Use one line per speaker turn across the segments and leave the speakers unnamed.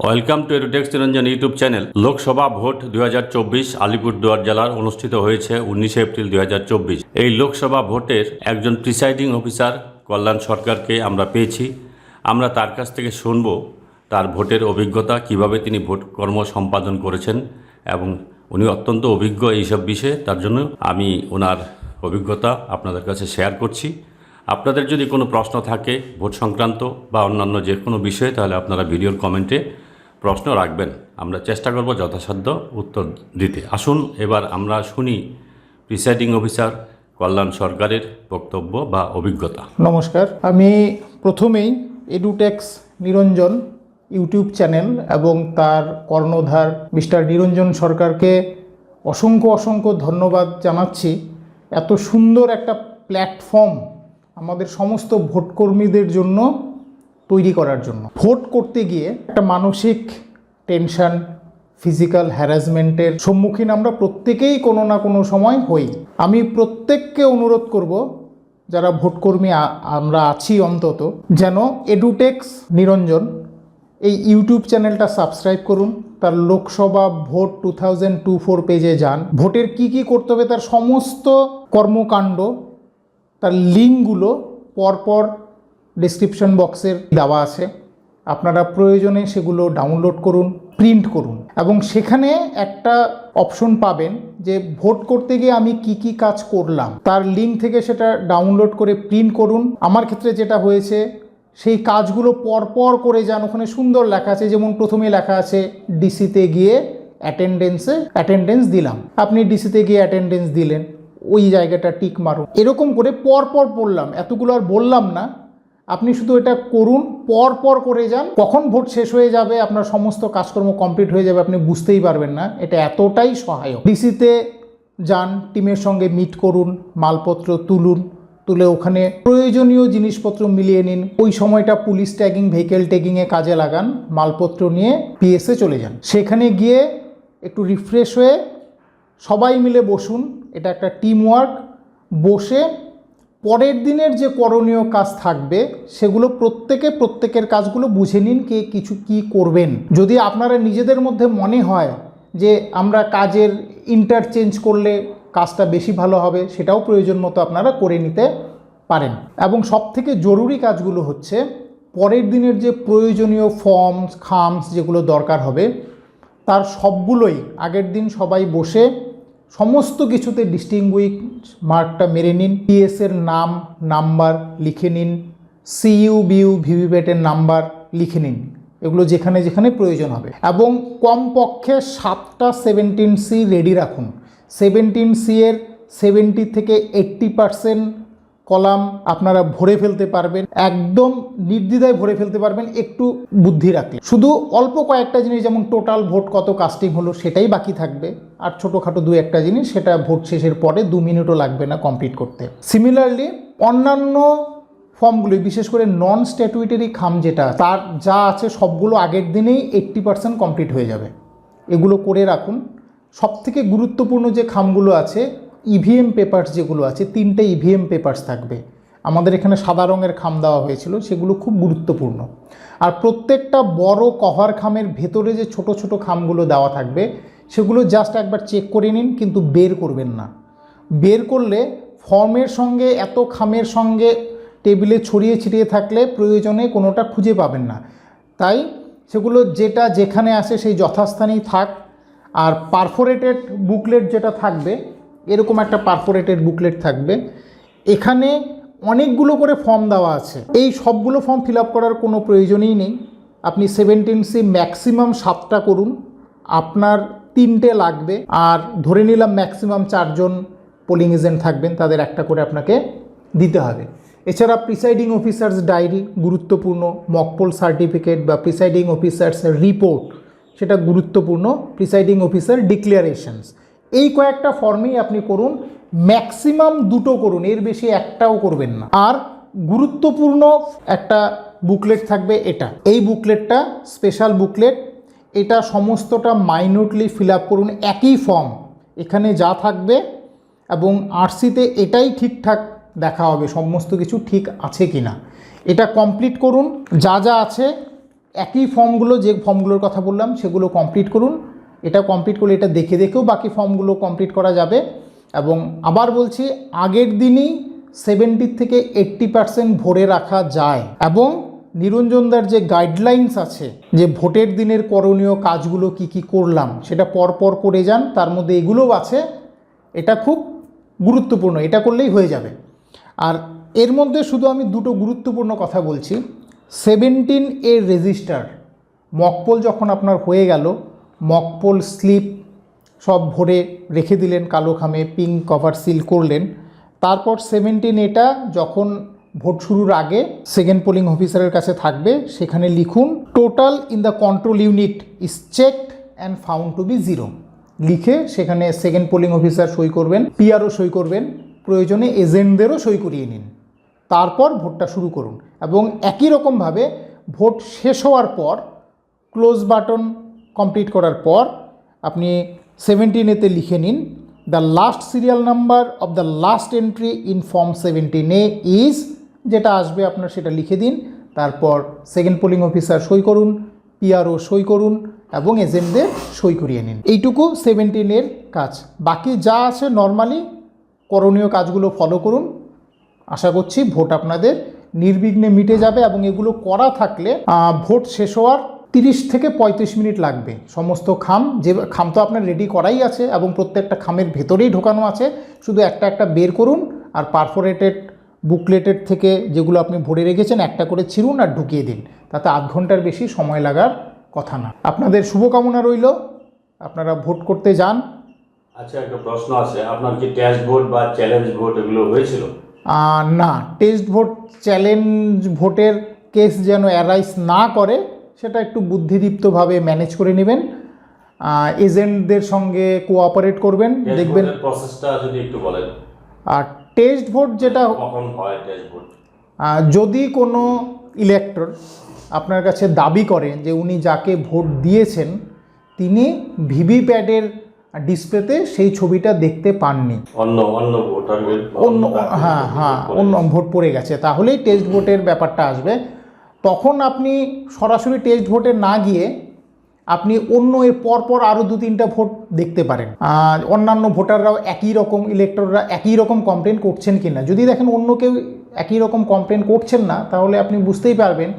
Welcome to এডুটেক্স Niranjan YouTube channel. Lok Sabha vote 2024 Alipurduar জেলার অনুষ্ঠিত হয়েছে 19 এপ্রিল 2024। এই লোকসভা ভোটের একজন প্রিসাইডিং অফিসার কল্যাণ সরকারকে আমরা পেয়েছি। আমরা তার কাছ থেকে শুনব তার ভোটের অভিজ্ঞতা, কিভাবে তিনি ভোট কর্ম সম্পাদন করেছেন, এবং উনি অত্যন্ত অভিজ্ঞ এইসব বিষয়ে। তার জন্য আমি ওনার অভিজ্ঞতা আপনাদের কাছে শেয়ার করছি। আপনাদের যদি কোনো প্রশ্ন থাকে ভোট সংক্রান্ত বা অন্যান্য যে কোনো বিষয়ে, তাহলে আপনারা ভিডিওর কমেন্টে প্রশ্ন রাখবেন। আমরা চেষ্টা করব যথাসাধ্য উত্তর দিতে। আসুন এবার আমরা শুনি প্রিসাইডিং অফিসার কল্যাণ সরকারের বক্তব্য বা অভিজ্ঞতা।
নমস্কার, আমি প্রথমেই এডুটেক্স নিরঞ্জন ইউটিউব চ্যানেল এবং তার কর্ণধার মিস্টার নিরঞ্জন সরকারকে অসংখ্য ধন্যবাদ জানাচ্ছি। এত সুন্দর একটা প্ল্যাটফর্ম আমাদের সমস্ত ভোটকর্মীদের জন্য তৈরি করার জন্য। ভোট করতে গিয়ে একটা মানসিক টেনশন, ফিজিক্যাল হ্যারাসমেন্টের সম্মুখীন আমরা প্রত্যেকেই কোনো না কোনো সময় হই। আমি প্রত্যেককে অনুরোধ করব, যারা ভোটকর্মী আমরা আছি অন্তত, যেন এডুটেক্স নিরঞ্জন এই ইউটিউব চ্যানেলটা সাবস্ক্রাইব করুন। তার লোকসভা ভোট 2024 পেজে যান। ভোটের কি করতে হবে তার সমস্ত কর্মকাণ্ড, তার লিঙ্কগুলো পরপর ডেসক্রিপশন বক্সের দেওয়া আছে। আপনারা প্রয়োজনে সেগুলো ডাউনলোড করুন, প্রিন্ট করুন, এবং সেখানে একটা অপশন পাবেন যে ভোট করতে গিয়ে আমি কি কাজ করলাম, তার লিঙ্ক থেকে সেটা ডাউনলোড করে প্রিন্ট করুন। আমার ক্ষেত্রে যেটা হয়েছে, সেই কাজগুলো পরপর করে যান। ওখানে সুন্দর লেখা আছে, যেমন প্রথমে লেখা আছে ডিসিতে গিয়ে অ্যাটেন্ডেন্স দিলাম। আপনি ডিসিতে গিয়ে অ্যাটেন্ডেন্স দিলেন, ওই জায়গাটা টিক মারুন। এরকম করে পরপর পড়লাম, এতগুলো আর বললাম না। আপনি শুধু এটা করুন, পরপর করে যান। কখন ভোট শেষ হয়ে যাবে, আপনার সমস্ত কাজকর্ম কমপ্লিট হয়ে যাবে, আপনি বুঝতেই পারবেন না। এটা এতটাই সহায়ক। ডিসিতে যান, টিমের সঙ্গে মিট করুন, মালপত্র তুলে ওখানে প্রয়োজনীয় জিনিসপত্র মিলিয়ে নিন। ওই সময়টা পুলিশ ট্যাগিং, ভেহিকেল ট্যাগিংয়ে কাজে লাগান। মালপত্র নিয়ে পিএসে চলে যান। সেখানে গিয়ে একটু রিফ্রেশ হয়ে সবাই মিলে বসুন। এটা একটা টিম ওয়ার্ক। বসে পরের দিনের যে করণীয় কাজ থাকবে সেগুলো প্রত্যেকের কাজগুলো বুঝে নিন, কে কি করবেন। যদি আপনারা নিজেদের মধ্যে মনে হয় যে আমরা কাজের ইন্টারচেঞ্জ করলে কাজটা বেশি ভালো হবে, সেটাও প্রয়োজন মতো আপনারা করে নিতে পারেন। এবং সবথেকে জরুরি কাজগুলো হচ্ছে পরের দিনের যে প্রয়োজনীয় খামস যেগুলো দরকার হবে, তার সবগুলোই আগের দিন সবাই বসে সমস্ত কিছুতে ডিস্টিংগুইশ মার্কটা মেরে নিন। পিএসের নাম, নাম্বার লিখে নিন। সিইউ, বিইউ, ভিভিপ্যাটের নাম্বার লিখে নিন। এগুলো যেখানে প্রয়োজন হবে। এবং কমপক্ষে 7টা 17C রেডি রাখুন। 17C এর 70 থেকে 80% কলাম আপনারা ভরে ফেলতে পারবেন, একদম নির্দ্বিধায় ভরে ফেলতে পারবেন, একটু বুদ্ধি রাখলে। শুধু অল্প কয়েকটা জিনিস, যেমন টোটাল ভোট কত কাস্টিং হলো সেটাই বাকি থাকবে, আর ছোটোখাটো 2-1টা জিনিস, সেটা ভোট শেষের পরে 2 মিনিটও লাগবে না কমপ্লিট করতে। সিমিলারলি অন্যান্য ফর্মগুলি, বিশেষ করে নন স্ট্যাটুইটারি খাম যেটা, তার যা আছে সবগুলো আগের দিনেই 80% কমপ্লিট হয়ে যাবে। এগুলো করে রাখুন। সবথেকে গুরুত্বপূর্ণ যে খামগুলো আছে, ইভিএম পেপারস যেগুলো আছে, 3টে ইভিএম পেপারস থাকবে। আমাদের এখানে সাদা রঙের খাম দেওয়া হয়েছিল, সেগুলো খুব গুরুত্বপূর্ণ। আর প্রত্যেকটা বড় কভার খামের ভেতরে যে ছোট খামগুলো দেওয়া থাকবে, সেগুলো জাস্ট একবার চেক করে নিন, কিন্তু বের করবেন না। বের করলে ফর্মের সঙ্গে এত খামের সঙ্গে টেবিলে ছড়িয়ে ছিটিয়ে থাকলে প্রয়োজনে কোনোটা খুঁজে পাবেন না। তাই সেগুলো যেটা যেখানে আসে সেই যথাস্থানেই থাক। আর পারফোরেটেড বুকলেট যেটা থাকবে, এরকম একটা পারফোরেটেড বুকলেট থাকবে। এখানে অনেকগুলো করে ফর্ম দেওয়া আছে। এই সবগুলো ফর্ম ফিল আপ করার কোনো প্রয়োজনই নেই। আপনি 17C ম্যাক্সিমাম 7টা করুন, আপনার 3টে লাগবে। আর ধরে নিলাম ম্যাক্সিমাম 4জন পোলিং এজেন্ট থাকবেন, তাদের একটা করে আপনাকে দিতে হবে। এছাড়া প্রিসাইডিং অফিসার্স ডায়েরি গুরুত্বপূর্ণ, মকপোল সার্টিফিকেট বা প্রিসাইডিং অফিসার্স রিপোর্ট, সেটা গুরুত্বপূর্ণ। প্রিসাইডিং অফিসার ডিক্লারেশনস, এই কয়েকটা ফর্মেই আপনি করুন। ম্যাক্সিমাম 2টো করুন, এর বেশি একটাও করবেন না। আর গুরুত্বপূর্ণ একটা বুকলেট থাকবে, এই বুকলেটটা স্পেশাল বুকলেট। এটা সমস্তটা মাইনুটলি ফিল আপ করুন, একই ফর্ম এখানে যা থাকবে, এবং আরসিতে এটাই ঠিকঠাক দেখা হবে সমস্ত কিছু ঠিক আছে কি না। এটা কমপ্লিট করুন। যা আছে একই ফর্মগুলো, যে ফর্মগুলোর কথা বললাম সেগুলো কমপ্লিট করুন। এটা কমপ্লিট করলে এটা দেখে দেখেও বাকি ফর্মগুলো কমপ্লিট করা যাবে। এবং আবার বলছি, আগের দিনই 70 থেকে 80% ভরে রাখা যায়। এবং নিরঞ্জনদার যে গাইডলাইন্স আছে, যে ভোটের দিনের করণীয় কাজগুলো কি কি করলাম সেটা পরপর করে যান, তার মধ্যে এগুলোও আছে। এটা খুব গুরুত্বপূর্ণ, এটা করলেই হয়ে যাবে। আর এর মধ্যে শুধু আমি দুটো গুরুত্বপূর্ণ কথা বলছি। 17A রেজিস্টার মকপোল যখন আপনার হয়ে গেল, মকপোল স্লিপ সব ভরে রেখে দিলেন কালো খামে, পিঙ্ক কভার সিল করলেন। তারপর 17A যখন ভোট শুরুর আগে সেকেন্ড পোলিং অফিসারের কাছে থাকবে, সেখানে লিখুন total in the control unit is checked and found to be 0 লিখে সেখানে সেকেন্ড পোলিং অফিসার সই করবেন, পিআরও সই করবেন, প্রয়োজনে এজেন্টদেরও সই করিয়ে নিন। তারপর ভোটটা শুরু করুন। এবং একই রকমভাবে ভোট শেষ হওয়ার পর ক্লোজ বাটন কমপ্লিট করার পর আপনি 17A লিখে নিন the last serial number of the last entry in form 17A is, যেটা আসবে আপনার সেটা লিখে দিন। তারপর সেকেন্ড পোলিং অফিসার সই করুন, পিআরও সই করুন এবং এজেন্টদের সই করিয়ে নিন। এইটুকু 17A কাজ। বাকি যা আছে নর্মালি করণীয় কাজগুলো ফলো করুন। আশা করছি ভোট আপনাদের নির্বিঘ্নে মিটে যাবে। এবং এগুলো করা থাকলে ভোট শেষ হওয়ার 30 থেকে 35 মিনিট লাগবে। সমস্ত খাম, যে খাম তো আপনার রেডি করাই আছে এবং প্রত্যেকটা খামের ভেতরেই ঢোকানো আছে, শুধু একটা একটা বের করুন আর পারফোরেটেড বুকলেটের থেকে যেগুলো আপনি ভরে রেখেছেন একটা করে ছিঁড়ুন আর ঢুকিয়ে দিন। তাতে আধ ঘন্টার বেশি সময় লাগার কথা না। আপনাদের শুভকামনা রইল, আপনারা ভোট করতে যান।
আচ্ছা, একটা প্রশ্ন আছে, আপনার কি টেস্ট ভোট বা চ্যালেঞ্জ ভোট এগুলো হয়েছিল?
না, টেস্ট ভোট চ্যালেঞ্জ ভোটের কেস যেন অ্যারাইজ না করে সেটা একটু বুদ্ধিদীপ্তভাবে ম্যানেজ করে নেবেন। এজেন্টদের সঙ্গে কোঅপারেট করবেন, দেখবেন।
প্রসেসটা যদি একটু বলেন।
আর টেস্ট ভোট যেটা
কখন হয় টেস্ট ভোট?
যদি কোনো ইলেক্টর আপনার কাছে দাবি করে যে উনি যাকে ভোট দিয়েছেন তিনি ভিভিপ্যাটের ডিসপ্লেতে সেই ছবিটা দেখতে পাননি,
অন্য ভোটার
অন্য ভোট পড়ে গেছে, তাহলেই টেস্ট ভোটের ব্যাপারটা আসবে। তখন আপনি সরাসরি টেস্ট ভোটে না গিয়ে আপনি অন্য এর পরপর আরও 2-3টা ভোট দেখতে পারেন। অন্যান্য ভোটাররাও একই রকম, ইলেক্টররা একই রকম কমপ্লেন করছেন কি না। যদি দেখেন অন্য কেউ একই রকম কমপ্লেন করছেন না, তাহলে আপনি বুঝতেই পারবেন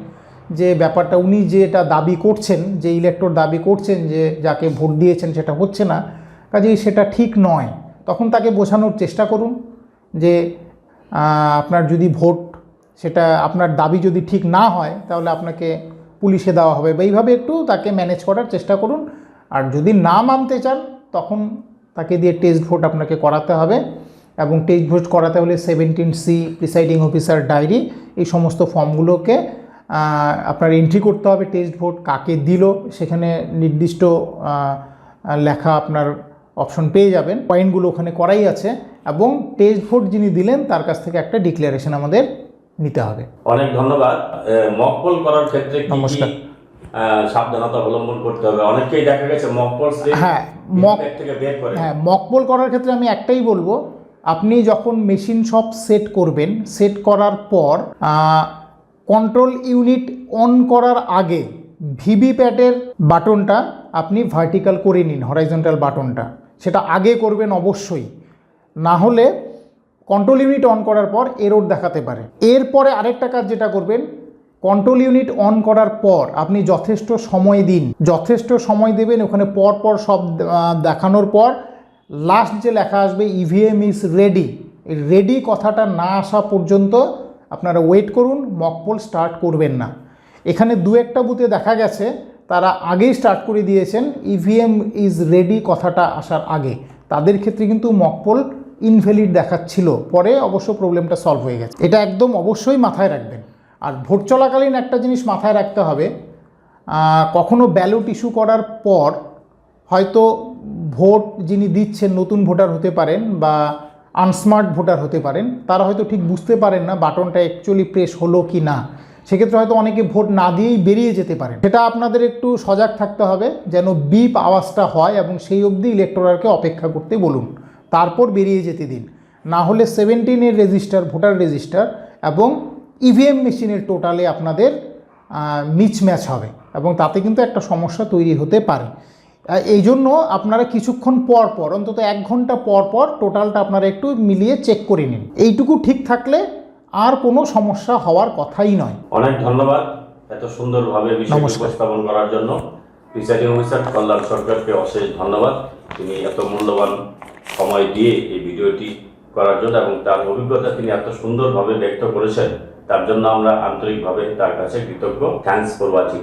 যে ব্যাপারটা উনি যেটা দাবি করছেন, যে ইলেক্টর দাবি করছেন যে যাকে ভোট দিয়েছেন সেটা হচ্ছে না, কাজেই সেটা ঠিক নয়। তখন তাকে বোঝানোর চেষ্টা করুন যে আপনার যদি ভোট, সেটা আপনার দাবি যদি ঠিক না হয় তাহলে আপনাকে পুলিশে দেওয়া হবে, বা এইভাবে একটু তাকে ম্যানেজ করার চেষ্টা করুন। আর যদি না মানতে চান তখন তাকে দিয়ে টেস্ট ভোট আপনাকে করাতে হবে। এবং টেস্ট ভোট করাতে হলে 17C প্রিসাইডিং অফিসার ডায়েরি, এই সমস্ত ফর্মগুলোকে আপনার এন্ট্রি করতে হবে। টেস্ট ভোট কাকে দিল সেখানে নির্দিষ্ট লেখা আপনার অপশন পেয়ে যাবেন, পয়েন্টগুলো ওখানে করাই আছে। এবং টেস্ট ভোট যিনি দিলেন তার কাছ থেকে একটা ডিক্লারেশন আমাদের নিতে হবে।
অনেক ধন্যবাদ। মকপোল করার ক্ষেত্রে কি
নমস্কার।
সাবধানতা অবলম্বন করতে হবে? অনেকেই দেখা গেছে মকপোল থেকে বের করে।
মকপোল করার ক্ষেত্রে আমি একটাই বলবো, আপনি যখন মেশিন সব সেট করবেন, সেট করার পর কন্ট্রোল ইউনিট অন করার আগে ভিভিপ্যাটের বাটনটা আপনি ভার্টিক্যাল করে নিন, হরাইজন্টাল বাটনটা সেটা আগে করবেন অবশ্যই। না হলে কন্ট্রোল ইউনিট অন করার পর এরর দেখাতে পারে। এরপরে আরেকটা কাজ যেটা করবেন, কন্ট্রোল ইউনিট অন করার পর আপনি যথেষ্ট সময় দিন, যথেষ্ট সময় দেবেন। ওখানে পরপর সব দেখানোর পর লাস্ট যে লেখা আসবে ইভিএম ইজ রেডি, এই রেডি কথাটা না আসা পর্যন্ত আপনারা ওয়েট করুন, মকপোল স্টার্ট করবেন না। এখানে 2-1টা বুথে দেখা গেছে তারা আগেই স্টার্ট করে দিয়েছেন ইভিএম ইজ রেডি কথাটা আসার আগে, তাদের ক্ষেত্রে কিন্তু মকপোল ইনভ্যালিড দেখাচ্ছিল, পরে অবশ্য প্রবলেমটা সলভ হয়ে গেছে। এটা একদম অবশ্যই মাথায় রাখবেন। আর ভোট চলাকালীন একটা জিনিস মাথায় রাখতে হবে, কখনো ব্যালট ইস্যু করার পর হয়তো ভোট যিনি দিচ্ছেন নতুন ভোটার হতে পারেন বা আনস্মার্ট ভোটার হতে পারেন, তারা হয়তো ঠিক বুঝতে পারেন না বাটনটা অ্যাকচুয়ালি প্রেস হলো কি না, সেক্ষেত্রে হয়তো অনেকে ভোট না দিয়েই বেরিয়ে যেতে পারেন। সেটা আপনাদের একটু সজাগ থাকতে হবে যেন বিপ আওয়াজটা হয় এবং সেই অবধি ইলেকটোরালকে অপেক্ষা করতে বলুন, তারপর বেরিয়ে যেতে দিন। না হলে 17 রেজিস্টার, ভোটার রেজিস্টার এবং ইভিএম মেশিনের টোটালে আপনাদের মিচম্যাচ হবে। এবং তাতে কিন্তু একটা সমস্যা তৈরি হতে পারে। এই জন্য আপনারা কিছুক্ষণ পর পর, অন্তত 1 ঘন্টা পর পর টোটালটা আপনারা একটু মিলিয়ে চেক করে নিন। এইটুকু ঠিক থাকলে আর কোনো সমস্যা হওয়ার কথাই নয়।
অনেক ধন্যবাদ এত সুন্দরভাবে বিষয়টি
নমস্কার।
উপস্থাপন করার জন্য। প্রিসাইডিং অফিসার কল্যাণ সরকারকে অশেষ ধন্যবাদ। তিনি এত মূল্যবান সময় দিয়ে এই ভিডিওটি করার জন্য এবং তার অভিজ্ঞতা তিনি এত সুন্দরভাবে ব্যক্ত করেছেন, তার জন্য আমরা আন্তরিকভাবে তার কাছে কৃতজ্ঞ। Thanks for watching.